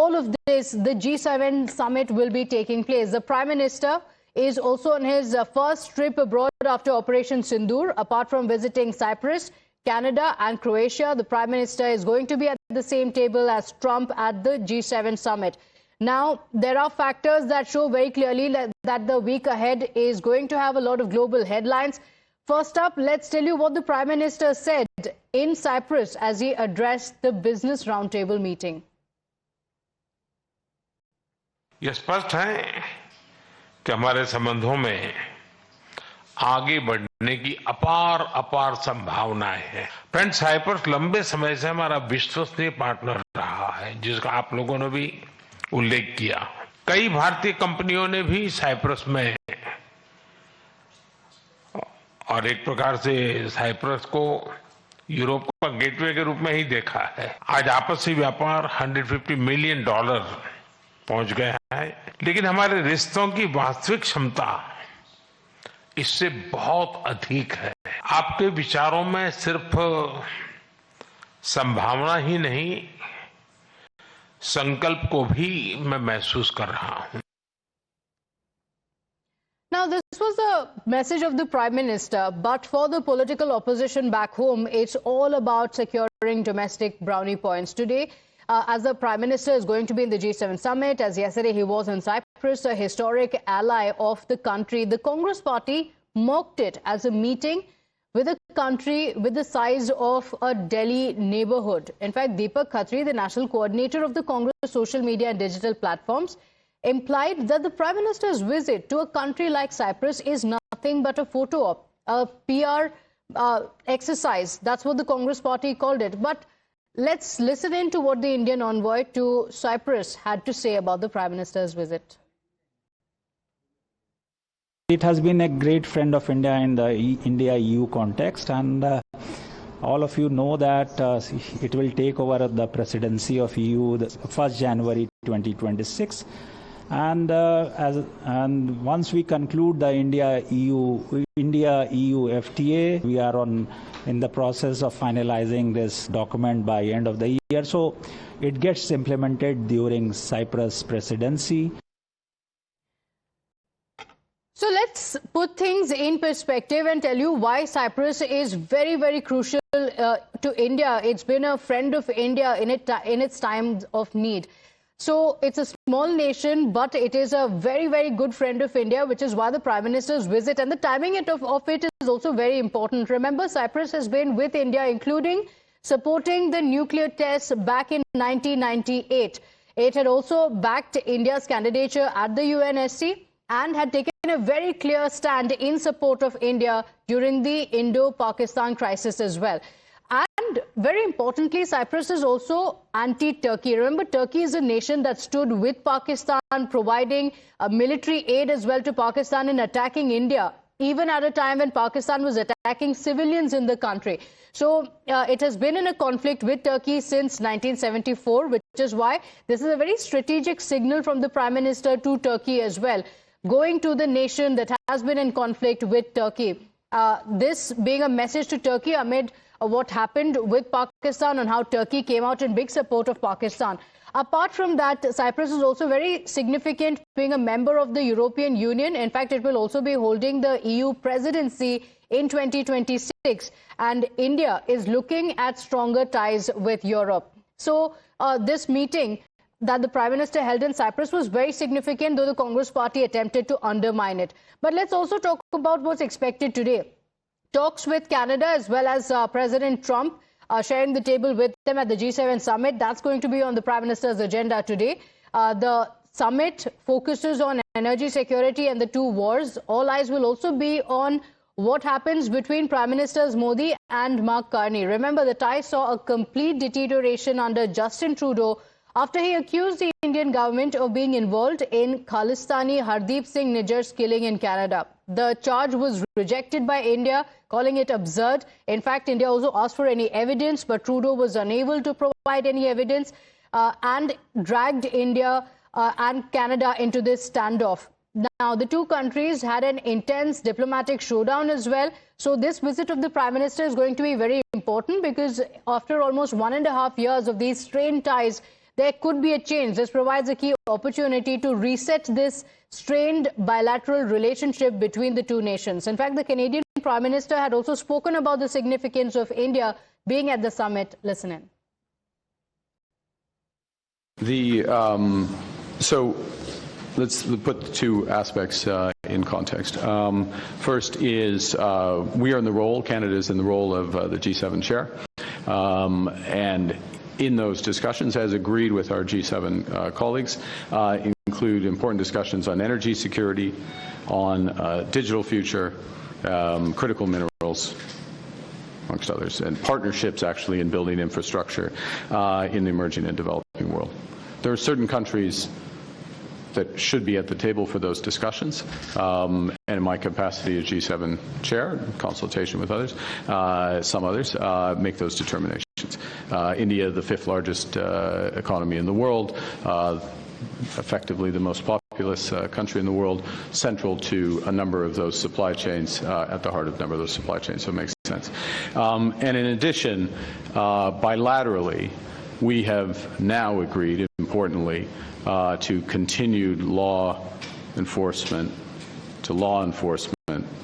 all of this, the G7 summit will be taking place. The Prime Minister is also on his first trip abroad after Operation Sindoor. Apart from visiting Cyprus, Canada and Croatia, the Prime Minister is going to be at the same table as Trump at the G7 summit. Now, there are factors that show very clearly that the week ahead is going to have a lot of global headlines. First up, let's tell you what the Prime Minister said in Cyprus as he addressed the Business Roundtable meeting. ये स्पष्ट है कि हमारे संबंधों में आगे बढ़ने की अपार संभावनाएं हैं। फ्रेंड, साइप्रस लंबे समय से हमारा विश्वसनीय पार्टनर रहा है, जिसका आप लोगों ने भी उल्लेख किया। कई भारतीय कंपनियों ने भी साइप्रस में और एक प्रकार से साइप्रस को यूरोप का गेटवे के रूप में ही देखा है। आज आपसी व्यापार $150 मिलियन पहुंच गया है, लेकिन हमारे रिश्तों की वास्तविक क्षमता इससे बहुत अधिक है। आपके विचारों में सिर्फ संभावना ही नहीं, संकल्प को भी मैं महसूस कर रहा हूं। Now, this was the message of the Prime Minister, but for the political opposition back home, it's all about securing domestic brownie points. Today, as the Prime Minister is going to be in the G7 summit, as yesterday he was in Cyprus, a historic ally of the country, the Congress party mocked it as a meeting with a country with the size of a Delhi neighborhood. In fact, Deepak Khatri, the national coordinator of the Congress social media and digital platforms, implied that the Prime Minister's visit to a country like Cyprus is nothing but a photo op, a PR exercise. That's what the Congress party called it. But let's listen in to what the Indian envoy to Cyprus had to say about the Prime Minister's visit. It has been a great friend of India in the India-EU context, and all of you know that it will take over the presidency of EU the 1st January 2026. And once we conclude the India-EU FTA, we are in the process of finalizing this document by end of the year. So it gets implemented during Cyprus presidency. So let's put things in perspective and tell you why Cyprus is very, very crucial to India. It's been a friend of India in its time of need. So it's a small nation, but it is a very, very good friend of India, which is why the Prime Minister's visit and the timing of it is also very important. Remember, Cyprus has been with India, including supporting the nuclear tests back in 1998. It had also backed India's candidature at the UNSC and had taken a very clear stand in support of India during the Indo-Pakistan crisis as well. And very importantly, Cyprus is also anti-Turkey. Remember, Turkey is a nation that stood with Pakistan, providing military aid as well to Pakistan in attacking India, even at a time when Pakistan was attacking civilians in the country. So it has been in a conflict with Turkey since 1974, which is why this is a very strategic signal from the Prime Minister to Turkey as well, going to the nation that has been in conflict with Turkey. This being a message to Turkey amid what happened with Pakistan and how Turkey came out in big support of Pakistan. Apart from that, Cyprus is also very significant being a member of the European Union. In fact, it will also be holding the EU presidency in 2026. And India is looking at stronger ties with Europe. So this meeting that the Prime Minister held in Cyprus was very significant, though the Congress party attempted to undermine it. But let's also talk about what's expected today. Talks with Canada as well as President Trump sharing the table with them at the G7 summit. That's going to be on the Prime Minister's agenda today. The summit focuses on energy security and the two wars. All eyes will also be on what happens between Prime Ministers Modi and Mark Carney. Remember, the ties saw a complete deterioration under Justin Trudeau after he accused the Indian government of being involved in Khalistani Hardeep Singh Nijjar's killing in Canada. The charge was rejected by India, calling it absurd. In fact, India also asked for any evidence, but Trudeau was unable to provide any evidence and dragged India and Canada into this standoff. Now, the two countries had an intense diplomatic showdown as well. So this visit of the Prime Minister is going to be very important because after almost 1.5 years of these strained ties, there could be a change. This provides a key opportunity to reset this strained bilateral relationship between the two nations. In fact, the Canadian Prime Minister had also spoken about the significance of India being at the summit. Listen in. So let's put the two aspects in context. First is we are in the role, Canada is in the role of the G7 chair. And in those discussions, as agreed with our G7 colleagues, include important discussions on energy security, on digital future, critical minerals, amongst others, and partnerships actually in building infrastructure in the emerging and developing world. There are certain countries that should be at the table for those discussions, and in my capacity as G7 chair, in consultation with others, some others, make those determinations. India, the 5th largest economy in the world, effectively the most populous country in the world, central to a number of those supply chains, at the heart of a number of those supply chains, so it makes sense. And in addition, bilaterally, we have now agreed, importantly, to continued law enforcement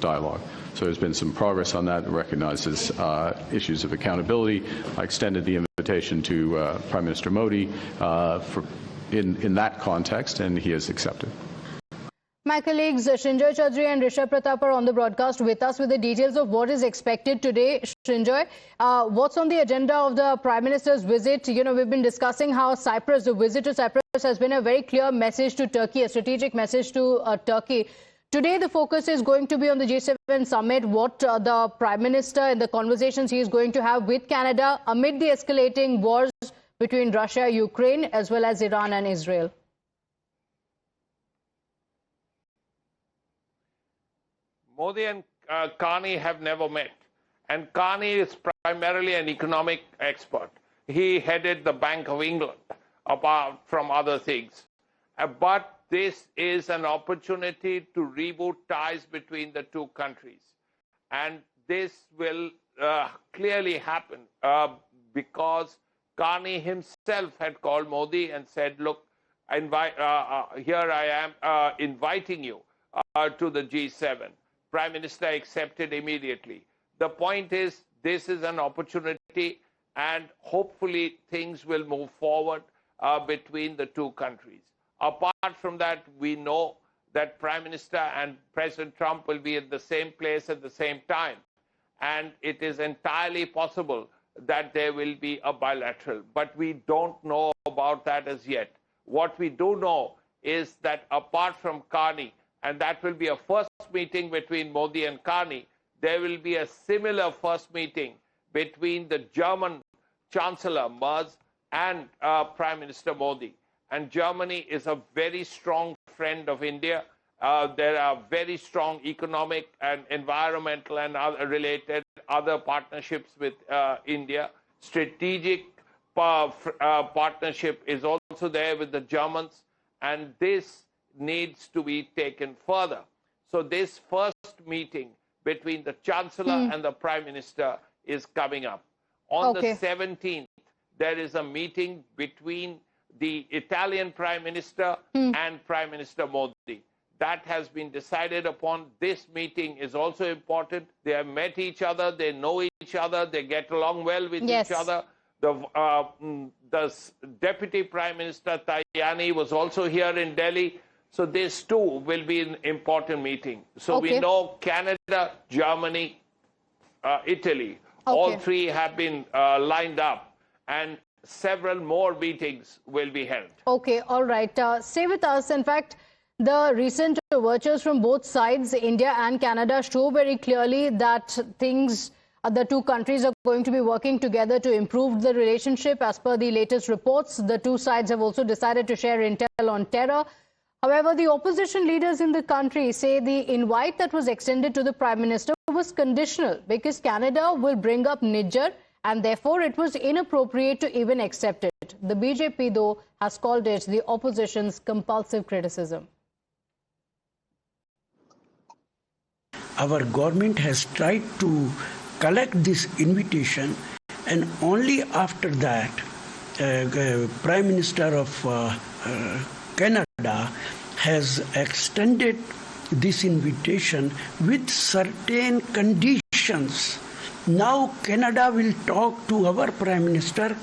dialogue. So there's been some progress on that. It recognizes issues of accountability. I extended the invitation to Prime Minister Modi in that context, and he has accepted. My colleagues Srinjoy Chaudhary and Rishabh Pratap are on the broadcast with us with the details of what is expected today. Srinjoy, what's on the agenda of the Prime Minister's visit? You know, we've been discussing how Cyprus, the visit to Cyprus has been a very clear message to Turkey, a strategic message to Turkey. Today, the focus is going to be on the G7 summit, what the Prime Minister and the conversations he is going to have with Canada amid the escalating wars between Russia, Ukraine, as well as Iran and Israel. Modi and Carney have never met. And Carney is primarily an economic expert. He headed the Bank of England, apart from other things. But this is an opportunity to reboot ties between the two countries. And this will clearly happen because Carney himself had called Modi and said, look, here I am inviting you to the G7. Prime Minister accepted immediately. The point is, this is an opportunity, and hopefully things will move forward between the two countries. Apart from that, we know that Prime Minister and President Trump will be at the same place at the same time. And it is entirely possible that there will be a bilateral. But we don't know about that as yet. What we do know is that apart from Carney, and that will be a first meeting between Modi and Carney, there will be a similar first meeting between the German Chancellor Merz and Prime Minister Modi. And Germany is a very strong friend of India. There are very strong economic and environmental and related other partnerships with India. Strategic partnership is also there with the Germans, and this needs to be taken further. So this first meeting between the Chancellor and the Prime Minister is coming up. On the 17th, there is a meeting between the Italian Prime Minister and Prime Minister Modi. That has been decided upon. This meeting is also important. They have met each other, they know each other, they get along well with each other. The Deputy Prime Minister Tajani was also here in Delhi. So this too will be an important meeting. So we know Canada, Germany, Italy, all three have been lined up, and several more meetings will be held. Okay, all right. Stay with us. In fact, the recent overtures from both sides, India and Canada, show very clearly that the two countries are going to be working together to improve the relationship. As per the latest reports, the two sides have also decided to share intel on terror. However, the opposition leaders in the country say the invite that was extended to the Prime Minister was conditional because Canada will bring up Niger, and therefore it was inappropriate to even accept it. The BJP, though, has called it the opposition's compulsive criticism. Our government has tried to collect this invitation, and only after that Prime Minister of Canada has extended this invitation with certain conditions. Now Canada will talk to our Prime Minister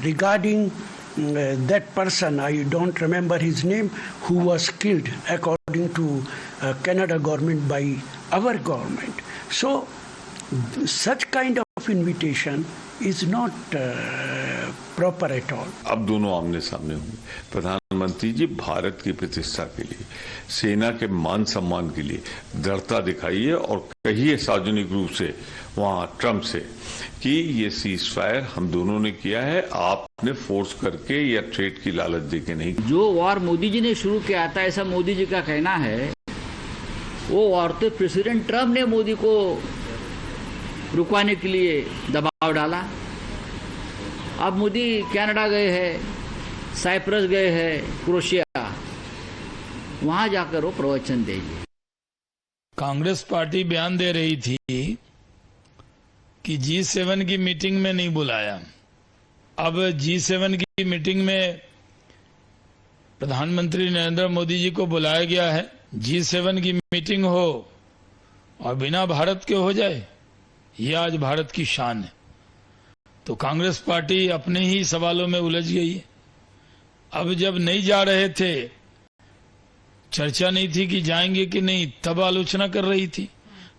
regarding that person, I don't remember his name, who was killed according to Canada government by our government. So such kind of invitation is not proper at all. अब दोनों आमने सामने होंगे। प्रधानमंत्री जी भारत की प्रतिष्ठा के लिए, सेना के मान सम्मान के लिए दृढ़ता दिखाइए और कहिए सार्वजनिक रूप से वहां ट्रंप से कि ये सीज फायर हम दोनों ने किया है, आपने फोर्स करके या थ्रेट की लालच देके नहीं। जो वॉर मोदी जी ने शुरू किया था, ऐसा मोदी जी का कहना है, वो वॉर तो प्रेसिडेंट ट्रंप ने मोदी को रुकवाने के लिए दबाव डाला। अब मोदी कनाडा गए हैं, साइप्रस गए हैं, क्रोएशिया, वहां जाकर वो प्रवचन देंगे। कांग्रेस पार्टी बयान दे रही थी कि G7 की मीटिंग में नहीं बुलाया। अब G7 की मीटिंग में प्रधानमंत्री नरेंद्र मोदी जी को बुलाया गया है। G7 की मीटिंग हो और बिना भारत के हो जाए, ये आज भारत की शान है। तो कांग्रेस पार्टी अपने ही सवालों में उलझ गई है। अब जब नहीं जा रहे थे, चर्चा नहीं थी कि जाएंगे कि नहीं, तब आलोचना कर रही थी।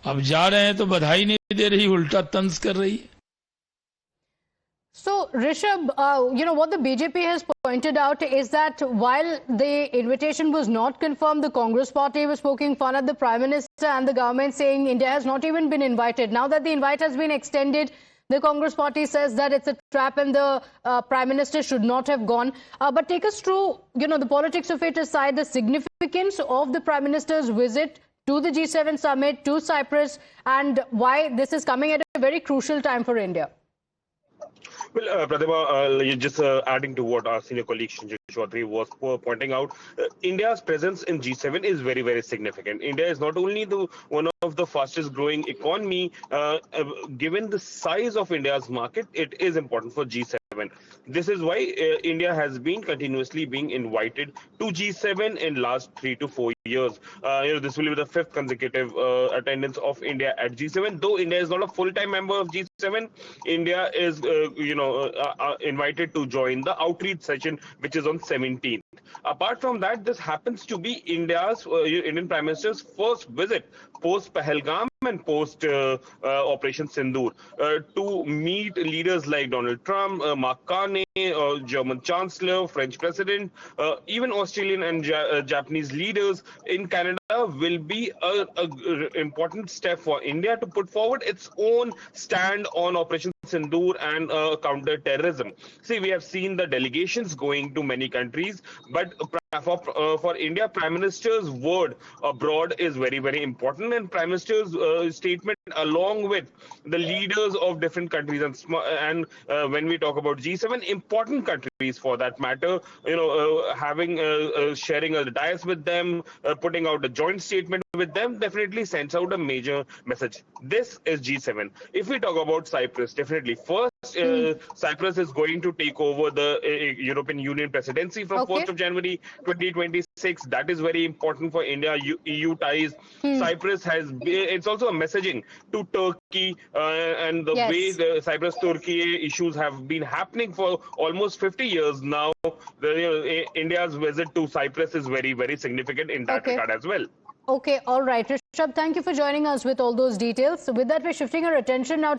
अब जा रहे हैं तो बधाई नहीं दे रही, उल्टा तंज कर रही है। So, Rishabh, what the BJP has pointed out is that while the invitation was not confirmed, the Congress party was poking fun at the Prime Minister and the government, saying India has not even been invited. Now that the invite has been extended, the Congress party says that it's a trap and the Prime Minister should not have gone. But take us through, the politics of it aside, the significance of the Prime Minister's visit to the G7 summit, to Cyprus, and why this is coming at a very crucial time for India. Well, Pratibha, just adding to what our senior colleague Sanjay Chaudhary was pointing out, India's presence in G7 is very, very significant. India is not only one of the fastest growing economy, given the size of India's market, it is important for G7. This is why India has been continuously being invited to G7 in last 3 to 4 years. This will be the 5th consecutive attendance of India at G7. Though India is not a full-time member of G7, India is, invited to join the outreach session, which is on 17th. Apart from that, this happens to be Indian Prime Minister's first visit post Pahalgam and post Operation Sindoor to meet leaders like Donald Trump, Mark Carney, German Chancellor, French President, even Australian and Japanese leaders in Canada will be an important step for India to put forward its own stand on Operation Sindoor and counter-terrorism. See, we have seen the delegations going to many countries, but for India, Prime Minister's word abroad is very, very important, and Prime Minister's statement along with the leaders of different countries and when we talk about G7, important countries for that matter, having sharing a dais with them, putting out a joint statement with them, definitely sends out a major message. This is G7. If we talk about Cyprus, definitely first Cyprus is going to take over the European Union presidency from 1st of January 2026. That is very important for India EU ties. Cyprus it's also a messaging to Turkey and the way the Cyprus-Turkey issues have been happening for almost 50 years now. India's visit to Cyprus is very, very significant in that regard as well. Okay, all right. Rishabh, thank you for joining us with all those details. So with that, we're shifting our attention now to